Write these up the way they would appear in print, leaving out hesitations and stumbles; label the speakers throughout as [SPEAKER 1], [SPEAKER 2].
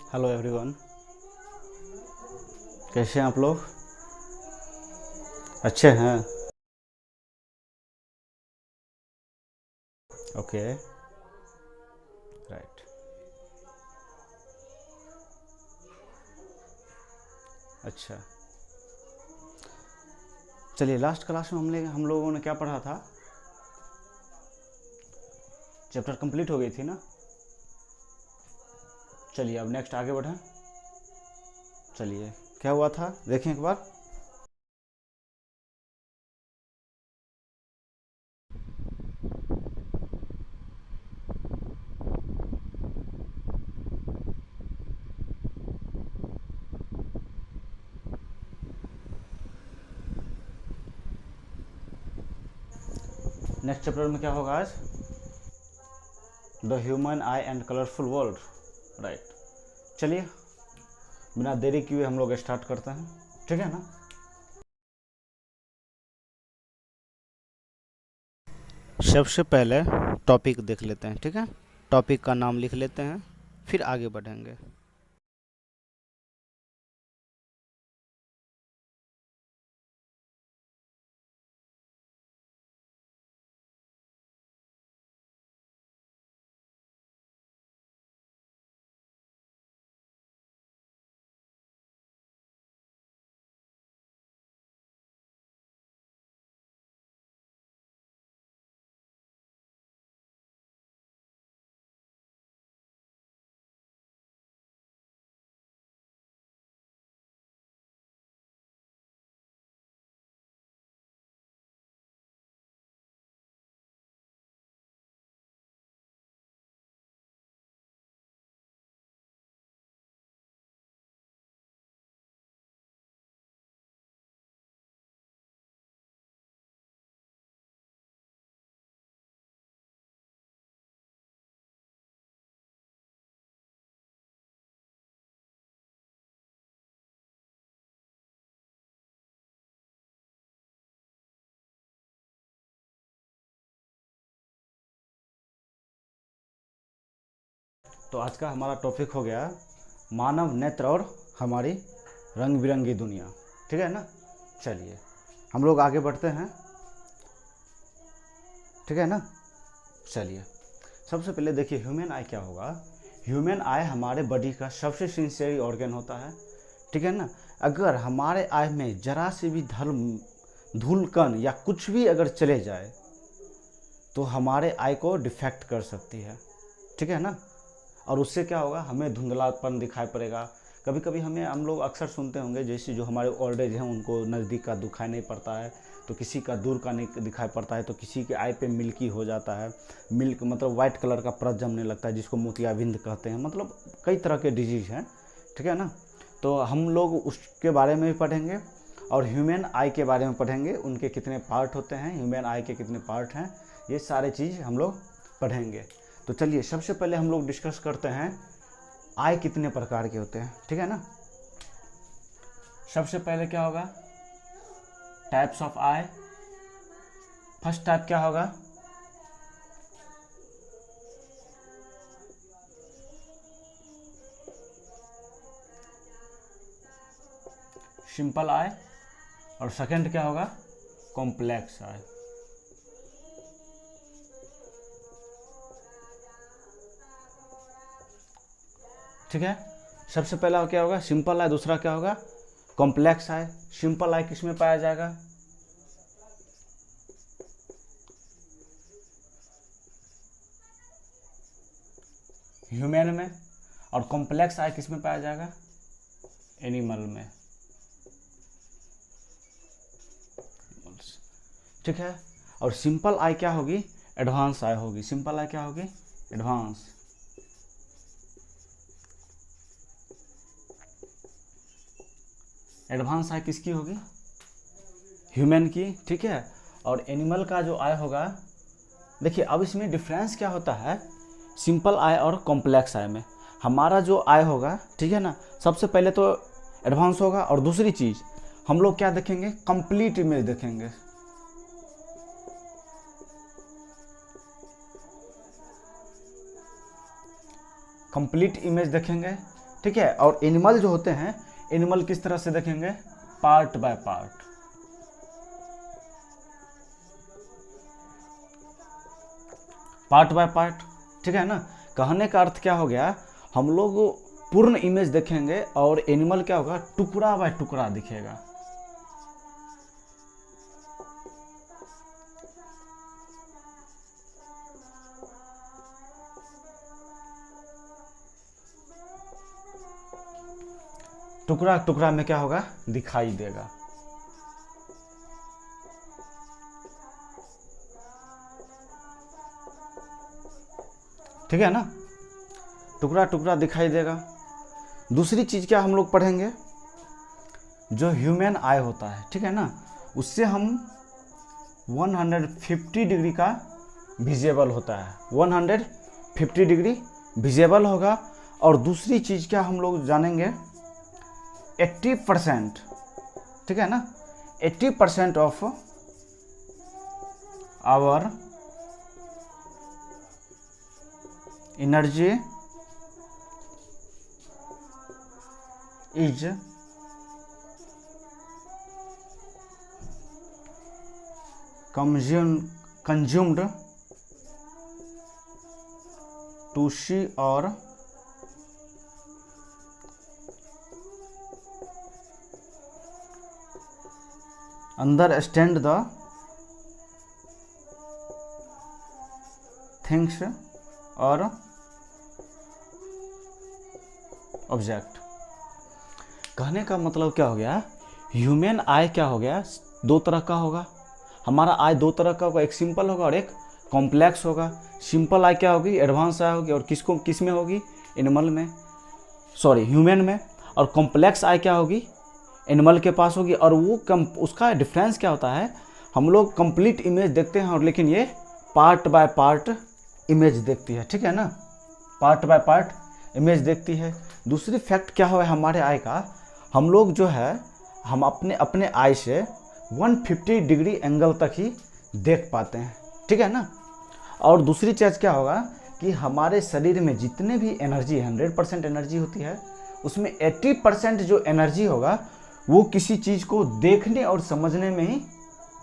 [SPEAKER 1] Hello everyone, कैसे हैं आप लोग? अच्छे हैं? Okay, right. अच्छा, चलिए लास्ट क्लास में हम लोगों ने क्या पढ़ा था? चैप्टर कंप्लीट हो गई थी ना? चलिए अब नेक्स्ट आगे बढ़ें। चलिए, क्या हुआ था देखें एक बार। नेक्स्ट चैप्टर में क्या होगा आज? The human I and colourful world, right. चलिए बिना देरी किए हम लोग स्टार्ट करते हैं, ठीक है ना? सबसे पहले टॉपिक देख लेते हैं, ठीक है? टॉपिक का नाम लिख लेते हैं, फिर आगे बढ़ेंगे। तो आज का हमारा टॉपिक हो गया मानव नेत्र और हमारी रंग बिरंगी दुनिया, ठीक है ना? चलिए हम लोग आगे बढ़ते हैं, ठीक है ना? चलिए सबसे पहले देखिए ह्यूमन आई क्या होगा। ह्यूमन आई हमारे बॉडी का सबसे सेंसरी ऑर्गन होता है, ठीक है ना? अगर हमारे आई में जरा सी भी धूल कण या कुछ भी अगर चले जाए तो हमारे आई को डिफेक्ट कर सकती है, ठीक है ना? और उससे क्या होगा, हमें धुंधलापन दिखाई पड़ेगा। कभी कभी हम लोग अक्सर सुनते होंगे, जैसे जो हमारे ओल्ड एज हैं उनको नज़दीक का दिखाई नहीं पड़ता है, तो किसी का दूर का नहीं दिखाई पड़ता है, तो किसी के आई पे मिल्की हो जाता है। मिल्क मतलब वाइट कलर का परत जमने लगता है, जिसको मोतियाबिंद कहते हैं। मतलब कई तरह के डिजीज़ हैं, ठीक है ना? तो हम लोग उसके बारे में भी पढ़ेंगे और ह्यूमन आई के बारे में पढ़ेंगे, उनके कितने पार्ट होते हैं, ह्यूमन आई के कितने पार्ट हैं, ये सारे चीज़ हम लोग पढ़ेंगे। तो चलिए सबसे पहले हम लोग डिस्कस करते हैं आई कितने प्रकार के होते हैं, ठीक है ना? सबसे पहले क्या होगा, types of I. First type क्या होगा, सिंपल आई। और सेकंड क्या होगा, कॉम्प्लेक्स आई। ठीक है, सबसे पहला क्या होगा, सिंपल आई। दूसरा क्या होगा, कॉम्प्लेक्स आई। सिंपल आई किस में पाया जाएगा, ह्यूमन में। और कॉम्प्लेक्स आई किस में पाया जाएगा, एनिमल में, ठीक है? और सिंपल आई क्या होगी, एडवांस आई होगी। सिंपल आई क्या होगी, एडवांस। एडवांस आई किसकी होगी, ह्यूमन की, ठीक है? और एनिमल का जो आई होगा, देखिए अब इसमें डिफरेंस क्या होता है सिंपल आई और कॉम्प्लेक्स आई में। हमारा जो आई होगा, ठीक है ना, सबसे पहले तो एडवांस होगा। और दूसरी चीज़ हम लोग क्या देखेंगे, कंप्लीट इमेज देखेंगे। कंप्लीट इमेज देखेंगे, ठीक है। और एनिमल जो होते हैं, एनिमल किस तरह से देखेंगे, part by part. Part by part, ठीक है ना। कहने का अर्थ क्या हो गया, हम लोग पूर्ण इमेज देखेंगे और एनिमल क्या होगा, टुकड़ा बाय टुकड़ा दिखेगा। टुकड़ा टुकड़ा में क्या होगा, दिखाई देगा। ठीक है ना, टुकड़ा टुकड़ा दिखाई देगा। दूसरी चीज क्या हम लोग पढ़ेंगे, जो ह्यूमन आई होता है, ठीक है ना, उससे हम 150 डिग्री का विजिबल होता है, 150 डिग्री विजिबल होगा। और दूसरी चीज क्या हम लोग जानेंगे, 80%, ठीक है ना, 80% of our energy is consumed to see or understand the things or object. कहने का मतलब क्या हो गया, ह्यूमन आई क्या हो गया, दो तरह का होगा। हमारा आई दो तरह का होगा, एक सिंपल होगा और एक कॉम्प्लेक्स होगा। सिंपल आई क्या होगी, एडवांस आई होगी, और किस में होगी, एनिमल में, सॉरी ह्यूमन में। और कॉम्प्लेक्स आई क्या होगी, एनिमल के पास होगी। और वो उसका डिफरेंस क्या होता है, हम लोग कंप्लीट इमेज देखते हैं और लेकिन ये पार्ट बाय पार्ट इमेज देखती है, ठीक है ना, पार्ट बाय पार्ट इमेज देखती है। दूसरी फैक्ट क्या है हमारे आई का, हम लोग जो है हम अपने आई से 150 डिग्री एंगल तक ही देख पाते हैं, ठीक है ना। और दूसरी चीज़ क्या होगा कि हमारे शरीर में जितने भी एनर्जी 100% एनर्जी होती है, उसमें 80% जो एनर्जी होगा वो किसी चीज़ को देखने और समझने में ही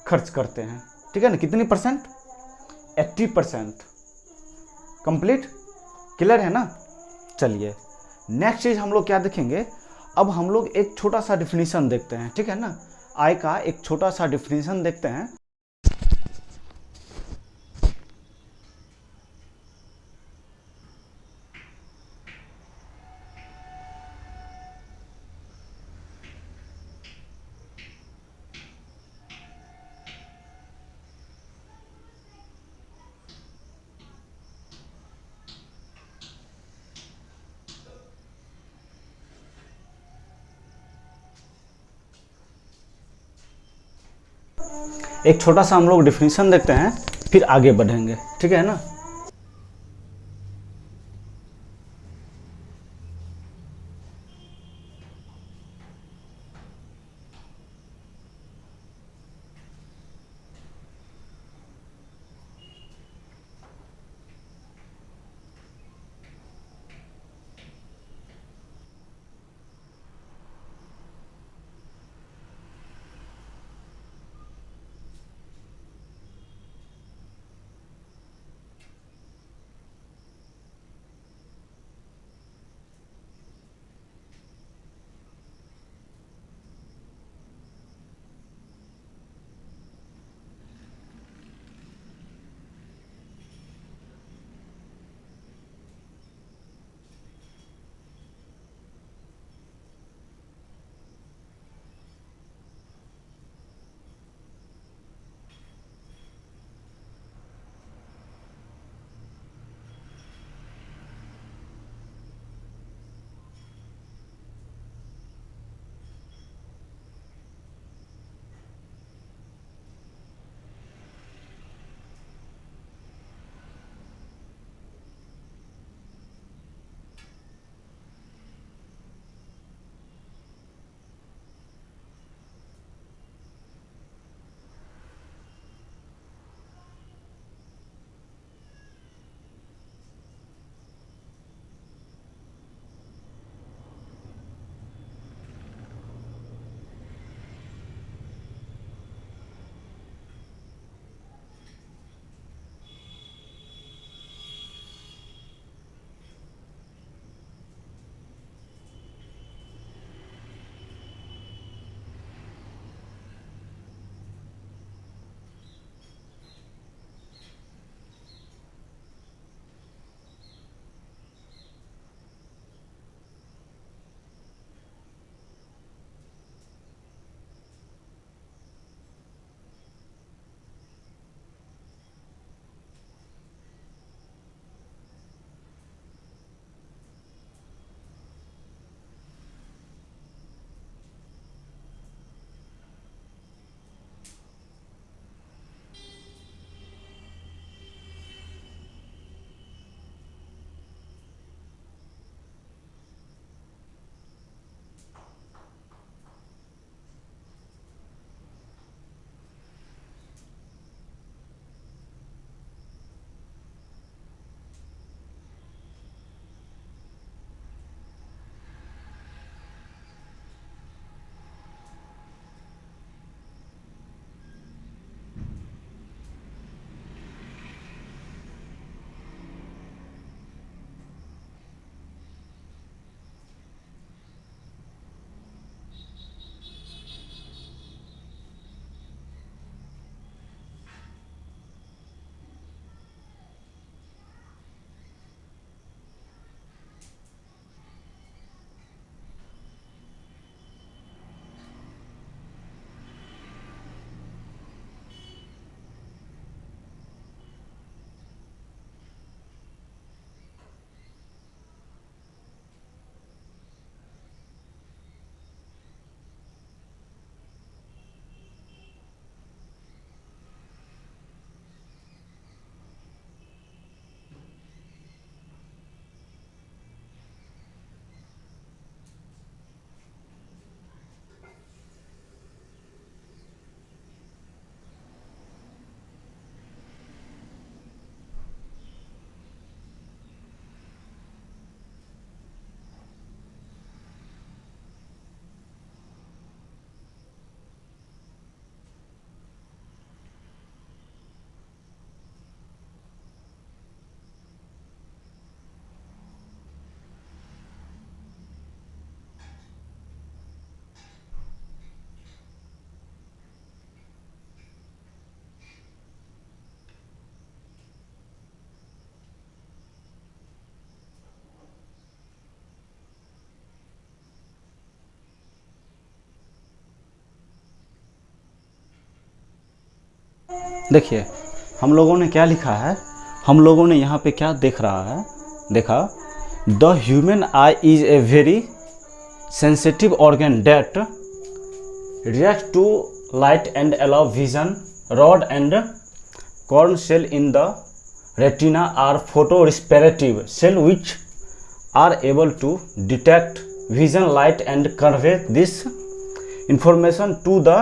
[SPEAKER 1] खर्च करते हैं, ठीक है ना। कितनी परसेंट, 80%। कंप्लीट क्लियर है ना। चलिए नेक्स्ट चीज हम लोग क्या देखेंगे, अब हम लोग एक छोटा सा डिफिनीशन देखते हैं, ठीक है ना, आई का एक छोटा सा डिफिनीशन देखते हैं। एक छोटा सा हम लोग डिफिनीशन देखते हैं, फिर आगे बढ़ेंगे, ठीक है ना। देखिए हम लोगों ने क्या लिखा है, हम लोगों ने यहाँ पे क्या देख रहा है, देखा, the human eye is a very sensitive organ that react to light and allow vision. Rod and corn cell in the retina are photorespirative cell which are able to detect vision light and convey this information to the,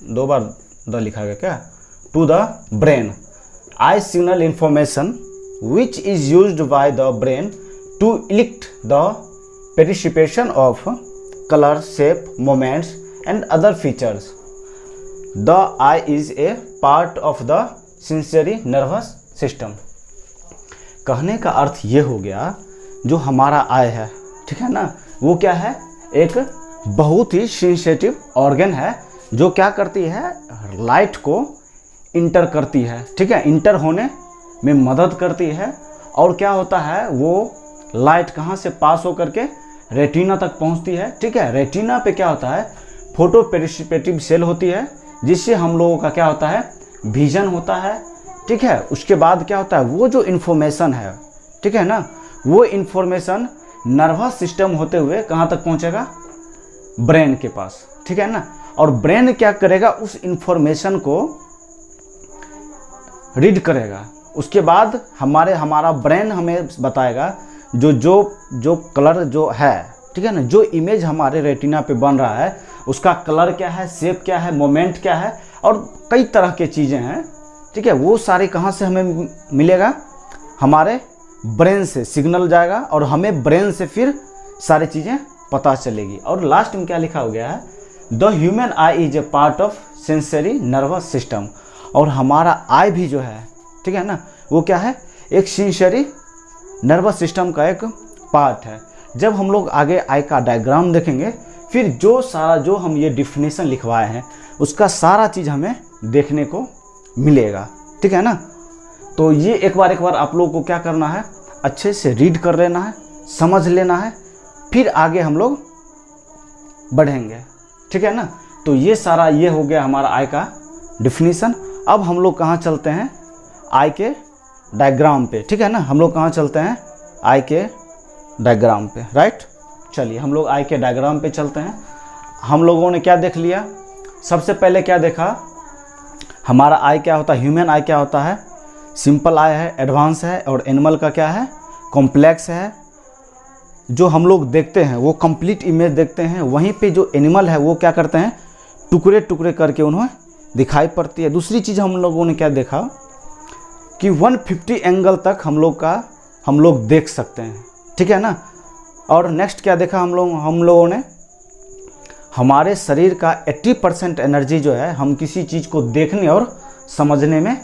[SPEAKER 1] दो बार the लिखा गया क्या, to the brain. Eye signal information which is used by the brain to elect the participation of color, shape, moments and other features. The eye is a part of the sensory nervous system. कहने का अर्थ ये हो गया, जो हमारा आई है, ठीक है ना, वो क्या है, एक बहुत ही सेंसिटिव ऑर्गन है जो क्या करती है, लाइट को इंटर करती है, ठीक है, इंटर होने में मदद करती है। और क्या होता है, वो लाइट कहाँ से पास होकर के रेटिना तक पहुँचती है, ठीक है। रेटिना पे क्या होता है, फोटो पेरिसिपेटिव सेल होती है, जिससे हम लोगों का क्या होता है, विजन होता है, ठीक है। उसके बाद क्या होता है, वो जो इन्फॉर्मेशन है, ठीक है ना, वो इन्फॉर्मेशन नर्वस सिस्टम होते हुए कहाँ तक पहुँचेगा, ब्रेन के पास, ठीक है ना। और ब्रेन क्या करेगा, उस इन्फॉर्मेशन को रीड करेगा। उसके बाद हमारा ब्रेन हमें बताएगा जो जो जो कलर जो है, ठीक है ना, जो इमेज हमारे रेटिना पे बन रहा है उसका कलर क्या है, शेप क्या है, मोमेंट क्या है, और कई तरह के चीज़ें हैं, ठीक है। वो सारी कहाँ से हमें मिलेगा, हमारे ब्रेन से सिग्नल जाएगा और हमें ब्रेन से फिर सारी चीज़ें पता चलेगी। और लास्ट में क्या लिखा हो गया है, the human eye is A part of sensory nervous system. और हमारा आई भी जो है, ठीक है ना, वो क्या है, एक सेंसरी नर्वस सिस्टम का एक पार्ट है। जब हम लोग आगे आई का डायग्राम देखेंगे, फिर जो सारा जो हम ये डिफिनेशन लिखवाए हैं उसका सारा चीज़ हमें देखने को मिलेगा, ठीक है ना। तो ये एक बार आप लोगों को क्या करना है, अच्छे से रीड कर लेना है, समझ लेना है, फिर आगे हम लोग बढ़ेंगे, ठीक है ना। तो ये सारा ये हो गया हमारा आई का डिफिनीशन। अब हम लोग कहाँ चलते हैं, आई के डायग्राम पे, ठीक है ना। हम लोग कहाँ चलते हैं, आई के डायग्राम पे, राइट। चलिए हम लोग आई के डायग्राम पे चलते हैं। हम लोगों ने क्या देख लिया, सबसे पहले क्या देखा, हमारा आई क्या होता है, ह्यूमन आई क्या होता है, सिंपल आई है, एडवांस है, और एनिमल का क्या है, कॉम्प्लेक्स है। जो हम लोग देखते हैं वो कंप्लीट इमेज देखते हैं, वहीं पे जो एनिमल है वो क्या करते हैं, टुकड़े टुकड़े करके उन्हें दिखाई पड़ती है। दूसरी चीज़ हम लोगों ने क्या देखा कि 150 एंगल तक हम लोग देख सकते हैं, ठीक है ना। और नेक्स्ट क्या देखा हम लोगों ने, हमारे शरीर का 80% एनर्जी जो है हम किसी चीज़ को देखने और समझने में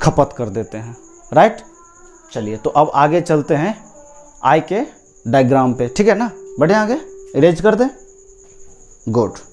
[SPEAKER 1] खपत कर देते हैं, राइट। चलिए तो अब आगे चलते हैं आई के डायग्राम पे, ठीक है ना। बढ़े आगे, इरेज कर दें, गुड।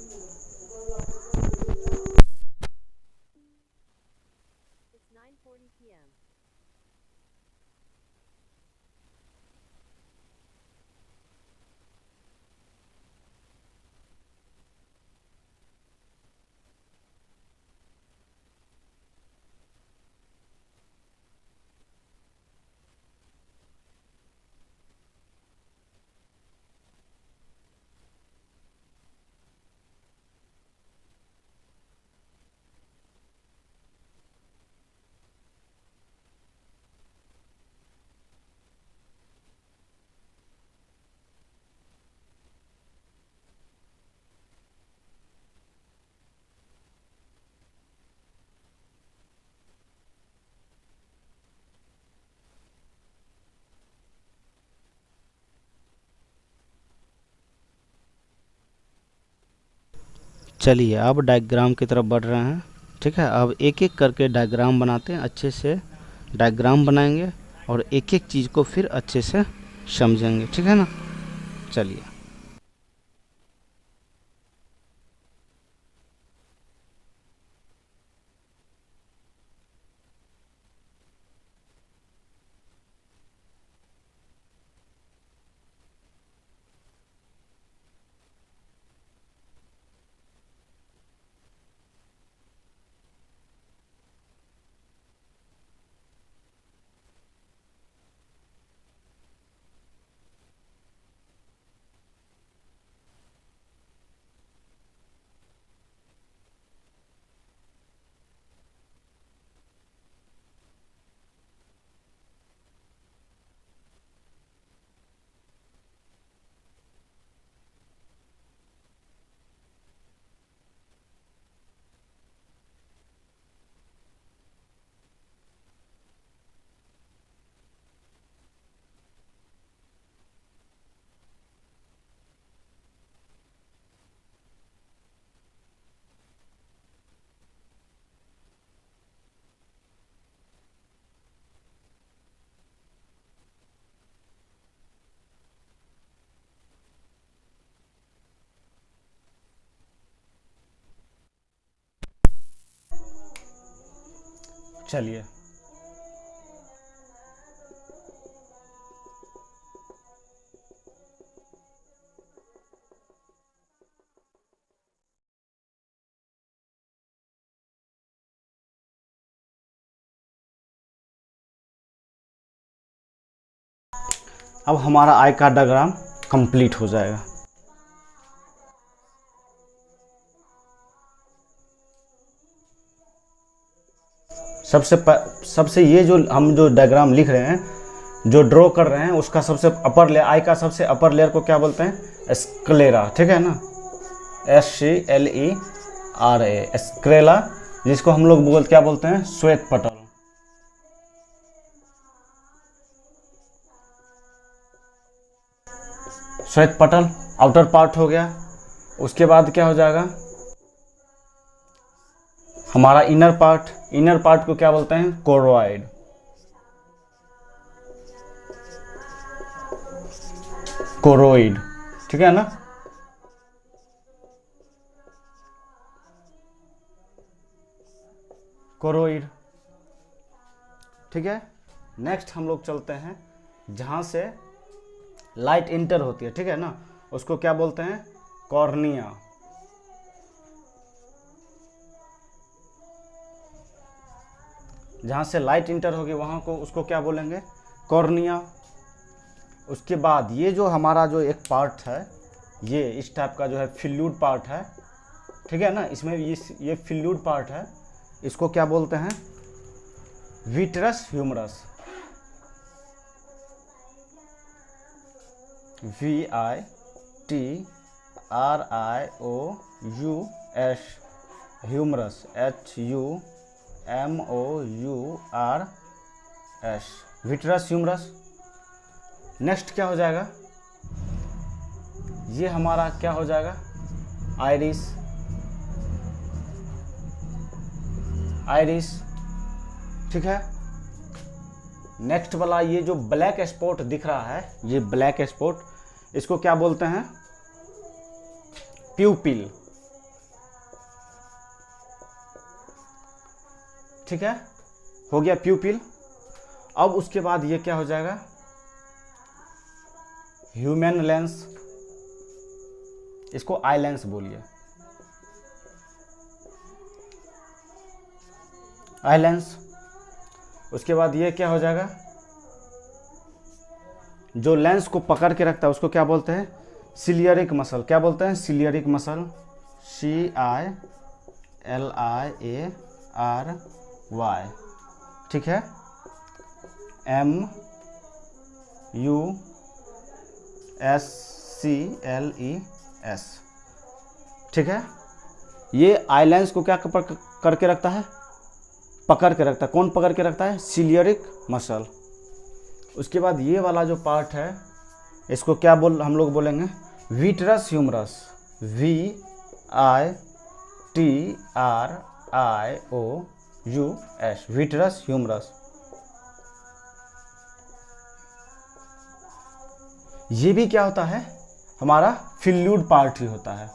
[SPEAKER 1] चलिए अब डायग्राम की तरफ बढ़ रहे हैं, ठीक है। अब एक एक करके डायग्राम बनाते हैं, अच्छे से डायग्राम बनाएंगे और एक एक चीज़ को फिर अच्छे से समझेंगे, ठीक है ना। चलिए चलिए अब हमारा आई का डायग्राम कंप्लीट हो जाएगा। सबसे ये जो हम जो डायग्राम लिख रहे हैं, जो ड्रॉ कर रहे हैं, उसका सबसे अपर लेयर, आई का सबसे अपर लेयर को क्या बोलते हैं? स्क्लेरा, ठीक है ना, SCLERA, स्क्लेरा, जिसको हम लोग क्या बोलते हैं? श्वेत पटल। श्वेत पटल आउटर पार्ट हो गया। उसके बाद क्या हो जाएगा? हमारा इनर पार्ट को क्या बोलते हैं? कोरोइड। कोरोइड, ठीक है ना। कोरोइड, ठीक है। नेक्स्ट हम लोग चलते हैं जहां से लाइट इंटर होती है, ठीक है ना, उसको क्या बोलते हैं? कॉर्निया। जहां से लाइट इंटर होगी वहां को उसको क्या बोलेंगे? कॉर्निया। उसके बाद ये जो हमारा जो एक पार्ट है, ये इस टाइप का जो है फ्लूइड पार्ट है, ठीक है ना, इसमें ये फ्लूइड पार्ट है, इसको क्या बोलते हैं? Vitreous humours. VITRIOUS, humours, HUMOURS, vitreous humours. Next क्या हो जाएगा? ये हमारा क्या हो जाएगा? आइरिस। ठीक है। नेक्स्ट वाला ये जो ब्लैक स्पॉट दिख रहा है, ये ब्लैक स्पॉट, इसको क्या बोलते हैं? प्यूपिल, ठीक है, हो गया प्यूपिल। अब उसके बाद ये क्या हो जाएगा? ह्यूमन लेंस, इसको आई लेंस बोलिए, आई लेंस। उसके बाद ये क्या हो जाएगा? जो लेंस को पकड़ के रखता है उसको क्या बोलते हैं? सिलियरिक मसल। क्या बोलते हैं? सिलियरिक मसल, CILIARY, ठीक है, MUSCLES, ठीक है। ये आई लेंस को क्या करके रखता है? पकड़ के रखता है। कौन पकड़ के रखता है? सिलियरिक मसल। उसके बाद ये वाला जो पार्ट है, इसको क्या हम लोग बोलेंगे? Vitreous humours, VITRIOUS, vitreous humours. ये भी क्या होता है? हमारा फ्लूइड पार्ट ही होता है।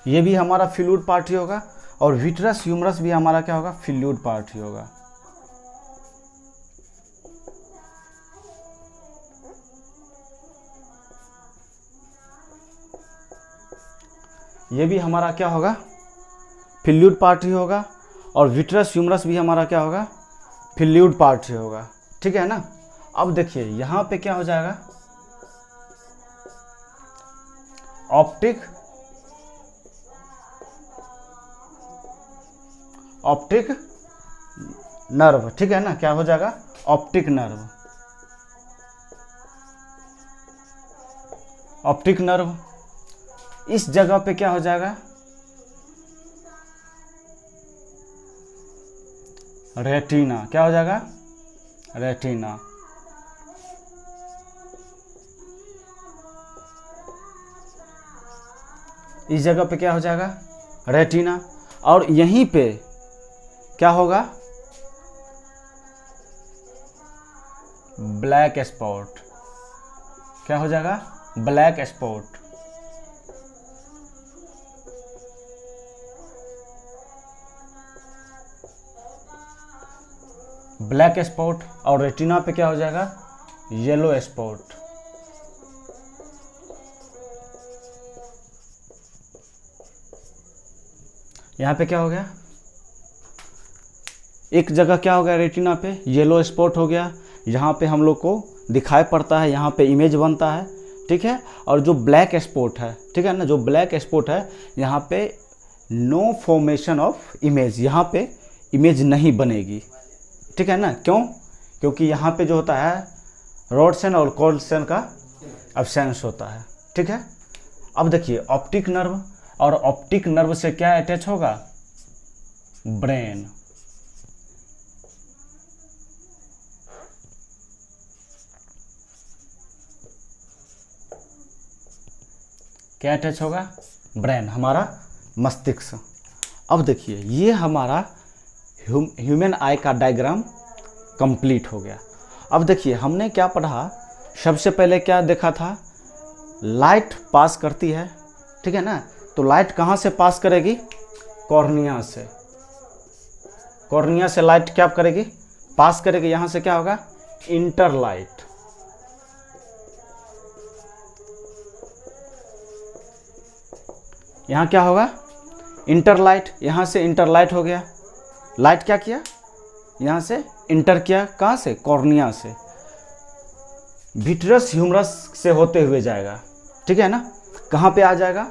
[SPEAKER 1] ये भी हमारा फ्लूइड पार्ट ही होगा, और विट्रस ह्यूमरस भी हमारा क्या होगा? फ्लूइड पार्ट ही होगा। ये भी हमारा क्या होगा? फ्लूइड पार्ट ही होगा, और विट्रस ह्यूमरस भी हमारा क्या होगा? फ्लूइड पार्ट ही होगा, ठीक है ना। अब देखिए यहां पे क्या हो जाएगा? ऑप्टिक नर्व, ठीक है ना। क्या हो जाएगा? Optic nerve, optic nerve. इस जगह पे क्या हो जाएगा? रेटिना। क्या हो जाएगा? रेटिना। इस जगह पे क्या हो जाएगा? रेटिना। और यहीं पे क्या होगा? Black spot. क्या हो जाएगा? Black spot. ब्लैक स्पॉट, और रेटिना पे क्या हो जाएगा, येलो स्पॉट। यहाँ पे क्या हो गया, एक जगह क्या हो गया, रेटिना पे येलो स्पॉट हो गया, यहाँ पे हम लोग को दिखाई पड़ता है, यहाँ पे इमेज बनता है, ठीक है। और जो ब्लैक स्पॉट है, ठीक है ना, जो ब्लैक स्पॉट है यहाँ पे नो फॉर्मेशन ऑफ इमेज, यहाँ पे इमेज नहीं बनेगी, ठीक है ना। क्यों, क्योंकि यहाँ पे जो होता है रॉड सेल और कोल्ड सेल का एब्सेंस होता है, ठीक है। अब देखिए ऑप्टिक नर्व, और ऑप्टिक नर्व से क्या अटैच होगा, ब्रेन। क्या अटैच होगा, ब्रेन, हमारा मस्तिष्क। अब देखिए ये हमारा ह्यूमन आई का डायग्राम कंप्लीट हो गया। अब देखिए हमने क्या पढ़ा, सबसे पहले क्या देखा था, लाइट पास करती है, ठीक है ना। तो लाइट कहाँ से पास करेगी, कॉर्निया से। कॉर्निया से लाइट क्या करेगी, पास करेगी, यहाँ से क्या होगा, इंटरलाइट। यहाँ क्या होगा, इंटरलाइट, यहाँ से इंटरलाइट हो गया। लाइट क्या किया, यहाँ से इंटर किया, कहाँ से, कॉर्निया से, विट्रस ह्यूमरस से होते हुए जाएगा, ठीक है ना। कहाँ पे आ जाएगा,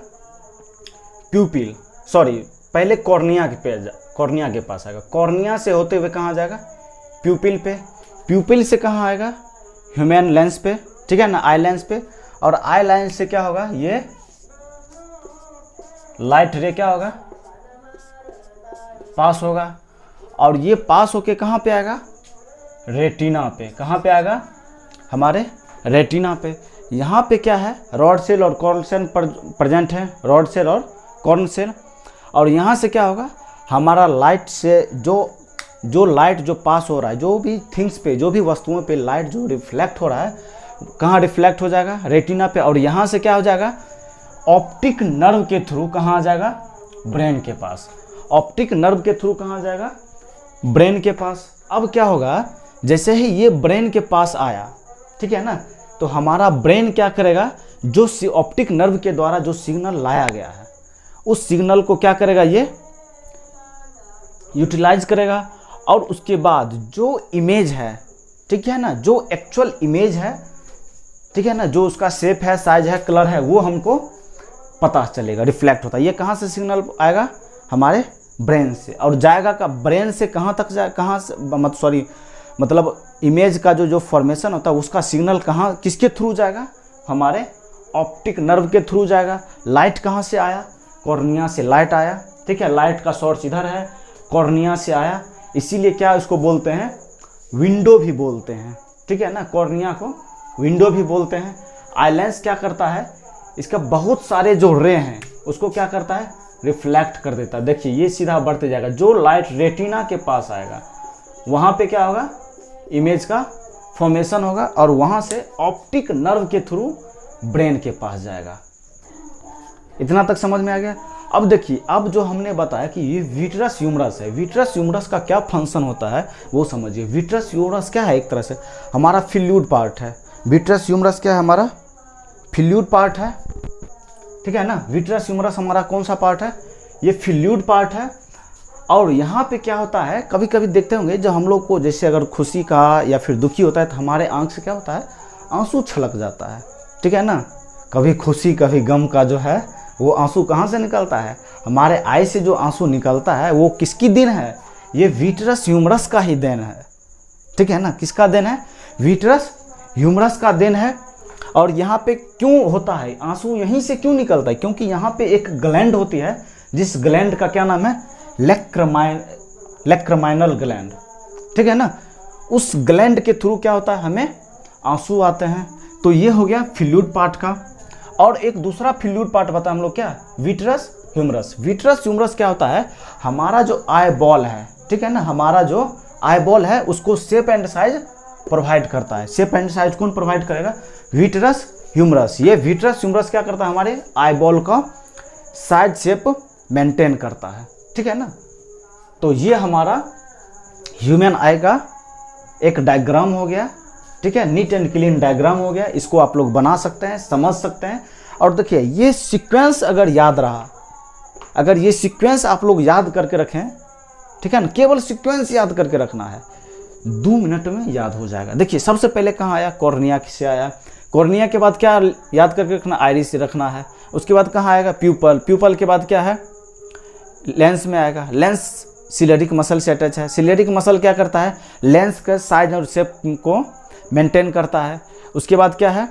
[SPEAKER 1] प्यूपिल, सॉरी पहले कॉर्निया के पास आएगा, कॉर्निया से होते हुए कहाँ जाएगा, प्यूपिल पे, प्यूपिल से कहाँ आएगा, ह्यूमन लेंस पे, ठीक है ना, आई लेंस पे, और आई लेंस से क्या होगा, ये लाइट रे क्या होगा, पास होगा, और ये पास होके कहाँ पे आएगा, रेटिना पे। कहाँ पे आएगा, हमारे रेटिना पे। यहाँ पे क्या है, रॉड सेल और कॉर्न सेल प्रेजेंट है, रॉड सेल और कॉर्न सेल। और यहाँ से क्या होगा, हमारा लाइट से जो लाइट जो पास हो रहा है, जो भी थिंग्स पे, जो भी वस्तुओं पे लाइट जो रिफ्लेक्ट हो रहा है, कहाँ रिफ्लेक्ट हो जाएगा, रेटिना पे। और यहाँ से क्या हो जाएगा, ऑप्टिक नर्व के थ्रू कहाँ आ जाएगा, ब्रेन के पास। ऑप्टिक नर्व के थ्रू कहाँ जाएगा, ब्रेन के पास। अब क्या होगा, जैसे ही ये ब्रेन के पास आया, ठीक है ना, तो हमारा ब्रेन क्या करेगा, जो ऑप्टिक नर्व के द्वारा जो सिग्नल लाया गया है, उस सिग्नल को क्या करेगा, ये यूटिलाइज करेगा। और उसके बाद जो इमेज है, ठीक है ना, जो एक्चुअल इमेज है, ठीक है ना, जो उसका शेप है, साइज है, कलर है, वो हमको पता चलेगा, रिफ्लेक्ट होता है। ये कहाँ से सिग्नल आएगा, हमारे ब्रेन से, और जाएगा का ब्रेन से कहाँ तक जाए, कहाँ से, मतलब इमेज का जो फॉर्मेशन होता है, उसका सिग्नल कहाँ, किसके थ्रू जाएगा, हमारे ऑप्टिक नर्व के थ्रू जाएगा। लाइट कहाँ से आया, कॉर्निया से लाइट आया, ठीक है, लाइट का सोर्स इधर है, कॉर्निया से आया, इसीलिए क्या इसको बोलते हैं, विंडो भी बोलते हैं, ठीक है ना, कॉर्निया को विंडो भी बोलते हैं। आई लेंस क्या करता है, इसका बहुत सारे जो रे हैं उसको क्या करता है, रिफ्लेक्ट कर देता है। देखिए ये सीधा बढ़ते जाएगा, जो लाइट रेटिना के पास आएगा वहाँ पे क्या होगा, इमेज का फॉर्मेशन होगा, और वहाँ से ऑप्टिक नर्व के थ्रू ब्रेन के पास जाएगा। इतना तक समझ में आ गया। अब देखिए, अब जो हमने बताया कि ये विट्रस ह्यूमरस है, विट्रस ह्यूमरस का क्या फंक्शन होता है वो समझिए। विट्रस ह्यूमरस क्या है, एक तरह से हमारा फ्लूइड पार्ट है। विट्रस ह्यूमरस क्या है, हमारा फ्लूइड पार्ट है, ठीक है ना। विट्रस ह्यूमरस हमारा कौन सा पार्ट है, ये फ्लूइड पार्ट है। और यहाँ पे क्या होता है, कभी कभी देखते होंगे जब हम लोग को जैसे अगर खुशी का या फिर दुखी होता है तो हमारे आंख से क्या होता है, आंसू छलक जाता है, ठीक है ना। कभी खुशी कभी गम का जो है वो आंसू कहाँ से निकलता है, हमारे आई से जो आंसू निकलता है वो किसकी देन है, ये विट्रस ह्यूमरस का ही देन है, ठीक है ना। किसका देन है, विट्रस ह्यूमरस का देन है। और यहाँ पे क्यों होता है आंसू, यहीं से क्यों निकलता है, क्योंकि यहाँ पे एक ग्लैंड होती है, जिस ग्लैंड का क्या नाम है, लैक्रिमाइनल ग्लैंड, ठीक है ना। उस ग्लैंड के थ्रू क्या होता है, हमें आंसू आते हैं। तो ये हो गया फ्लूइड पार्ट का। और एक दूसरा फ्लूइड पार्ट बता हम लोग क्या, विट्रस ह्यूमरस। विट्रस ह्यूमरस क्या होता है, हमारा जो आई बॉल है, ठीक है ना, हमारा जो आई बॉल है उसको शेप एंड साइज प्रोवाइड करता है। शेप एंड साइज कौन प्रोवाइड करेगा, विट्रस ह्यूमरस। ये विट्रस ह्यूमरस क्या करता है, हमारे आई बॉल का साइज शेप मेंटेन करता है, ठीक है ना। तो ये हमारा ह्यूमन आई का एक डायग्राम हो गया, ठीक है, नीट एंड क्लीन डायग्राम हो गया। इसको आप लोग बना सकते हैं, समझ सकते हैं। और देखिए ये सीक्वेंस अगर याद रहा, अगर ये सीक्वेंस आप लोग याद करके रखें, ठीक है ना, केवल सीक्वेंस याद करके रखना है, 2 मिनट में याद हो जाएगा। देखिए सबसे पहले कहाँ आया, कॉर्निया से आया। कॉर्निया के बाद क्या याद करके रखना, आइरिस से रखना है। उसके बाद कहाँ आएगा, प्यूपल। प्यूपल के बाद क्या है, लेंस में आएगा। लेंस सिलेरिक मसल से अटैच है। सिलेरिक मसल क्या करता है, लेंस का साइज और शेप को मेंटेन करता है। उसके बाद क्या है,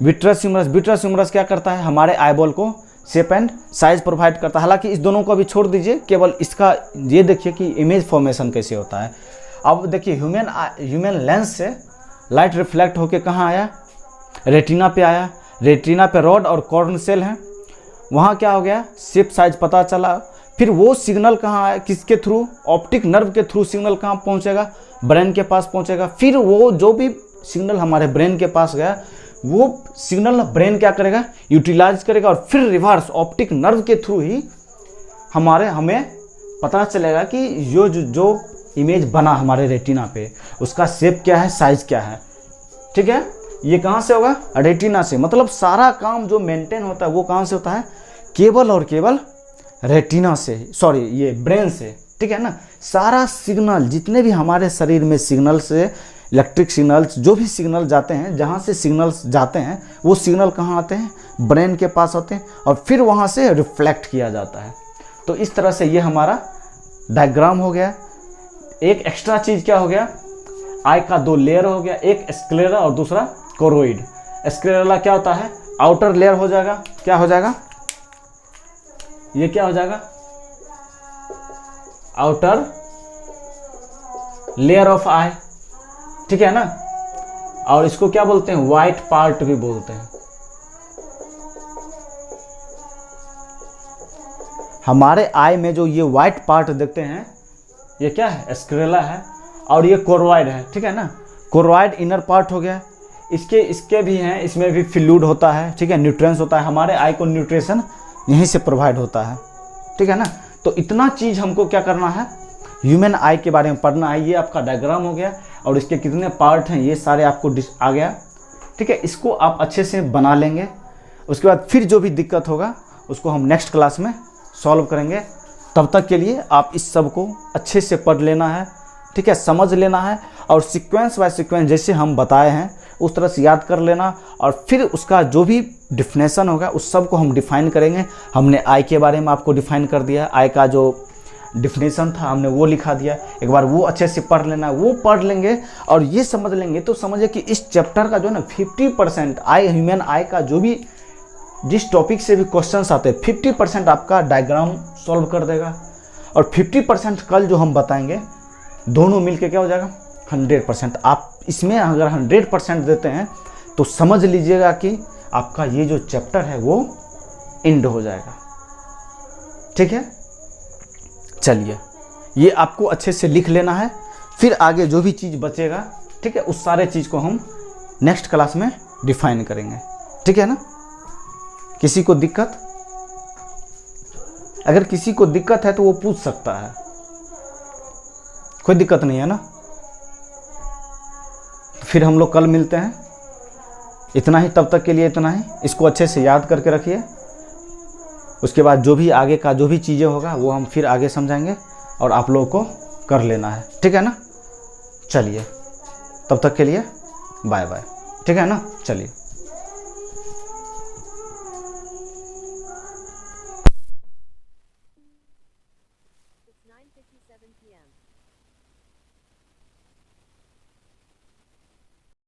[SPEAKER 1] विट्रस ह्यूमरस। विट्रस ह्यूमरस क्या करता है, हमारे आईबॉल को शेप एंड साइज प्रोवाइड करता है। हालांकि इस दोनों को अभी छोड़ दीजिए, केवल इसका ये देखिए कि इमेज फॉर्मेशन कैसे होता है। अब देखिए ह्यूमन लेंस से लाइट रिफ्लेक्ट होके कहाँ आया, रेटिना पे आया। रेटिना पे रॉड और कॉर्न सेल हैं, वहाँ क्या हो गया, शेप साइज पता चला। फिर वो सिग्नल कहाँ आया, किसके थ्रू, ऑप्टिक नर्व के थ्रू सिग्नल कहाँ पहुँचेगा, ब्रेन के पास पहुँचेगा। फिर वो जो भी सिग्नल हमारे ब्रेन के पास गया, वो सिग्नल ब्रेन क्या करेगा, यूटिलाइज करेगा, और फिर रिवर्स ऑप्टिक नर्व के थ्रू ही हमें पता चलेगा कि जो इमेज बना हमारे रेटिना पे, उसका शेप क्या है, साइज क्या है। ठीक है, ये कहाँ से होगा, रेटिना से। मतलब सारा काम जो मेंटेन होता है वो कहाँ से होता है, केवल और केवल रेटिना से, सॉरी ये ब्रेन से। ठीक है ना, सारा सिग्नल जितने भी हमारे शरीर में सिग्नल से, इलेक्ट्रिक सिग्नल्स, जो भी सिग्नल जाते हैं, जहाँ से सिग्नल्स जाते हैं वो सिग्नल कहाँ आते हैं, ब्रेन के पास आते हैं, और फिर वहाँ से रिफ्लेक्ट किया जाता है। तो इस तरह से ये हमारा डायग्राम हो गया। एक एक्स्ट्रा चीज़ क्या हो गया, आई का 2 लेयर हो गया, एक स्क्लेरा और दूसरा कोरोइड। स्क्लेरा क्या होता है, आउटर लेयर हो जाएगा, क्या हो जाएगा, ये क्या हो जाएगा, आउटर लेयर ऑफ आई। ठीक है ना, और इसको क्या बोलते हैं, व्हाइट पार्ट भी बोलते हैं। हमारे आई में जो ये व्हाइट पार्ट देखते हैं, ये क्या है, स्क्लेरा है, और ये कोरोइड है। ठीक है ना, कोरोइड इनर पार्ट हो गया। इसके भी हैं, इसमें भी फ्लूइड होता है, ठीक है, न्यूट्रिएंट्स होता है। हमारे आई को न्यूट्रिशन यहीं से प्रोवाइड होता है। ठीक है ना, तो इतना चीज़ हमको क्या करना है, ह्यूमन आई के बारे में पढ़ना है। ये आपका डायग्राम हो गया, और इसके कितने पार्ट हैं ये सारे आपको आ गया। ठीक है, इसको आप अच्छे से बना लेंगे। उसके बाद फिर जो भी दिक्कत होगा उसको हम नेक्स्ट क्लास में सॉल्व करेंगे। तब तक के लिए आप इस सब को अच्छे से पढ़ लेना है, ठीक है, समझ लेना है, और सीक्वेंस बाय सीक्वेंस जैसे हम बताए हैं उस तरह से याद कर लेना। और फिर उसका जो भी डिफिनेशन होगा उस सब को हम डिफ़ाइन करेंगे। हमने आई के बारे में आपको डिफ़ाइन कर दिया, आई का जो डिफिनेशन था हमने वो लिखा दिया। एक बार वो अच्छे से पढ़ लेना, वो पढ़ लेंगे और ये समझ लेंगे तो समझिए कि इस चैप्टर का जो है ना 50% आई ह्यूमन आई का जो भी जिस टॉपिक से भी क्वेश्चंस आते हैं 50% आपका डायग्राम सॉल्व कर देगा। और 50% कल जो हम बताएंगे दोनों मिलके क्या हो जाएगा 100%। आप इसमें अगर 100% देते हैं तो समझ लीजिएगा कि आपका ये जो चैप्टर है वो एंड हो जाएगा। ठीक है, चलिए ये आपको अच्छे से लिख लेना है, फिर आगे जो भी चीज़ बचेगा, ठीक है, उस सारे चीज़ को हम नेक्स्ट क्लास में डिफाइन करेंगे। ठीक है ना, किसी को दिक्कत, अगर किसी को दिक्कत है तो वो पूछ सकता है, कोई दिक्कत नहीं है ना। फिर हम लोग कल मिलते हैं। इतना ही, तब तक के लिए इतना ही। इसको अच्छे से याद करके रखिए। उसके बाद जो भी आगे का जो भी चीज़ें होगा वो हम फिर आगे समझाएंगे और आप लोगों को कर लेना है। ठीक है ना, चलिए तब तक के लिए बाय बाय। ठीक है ना, चलिए।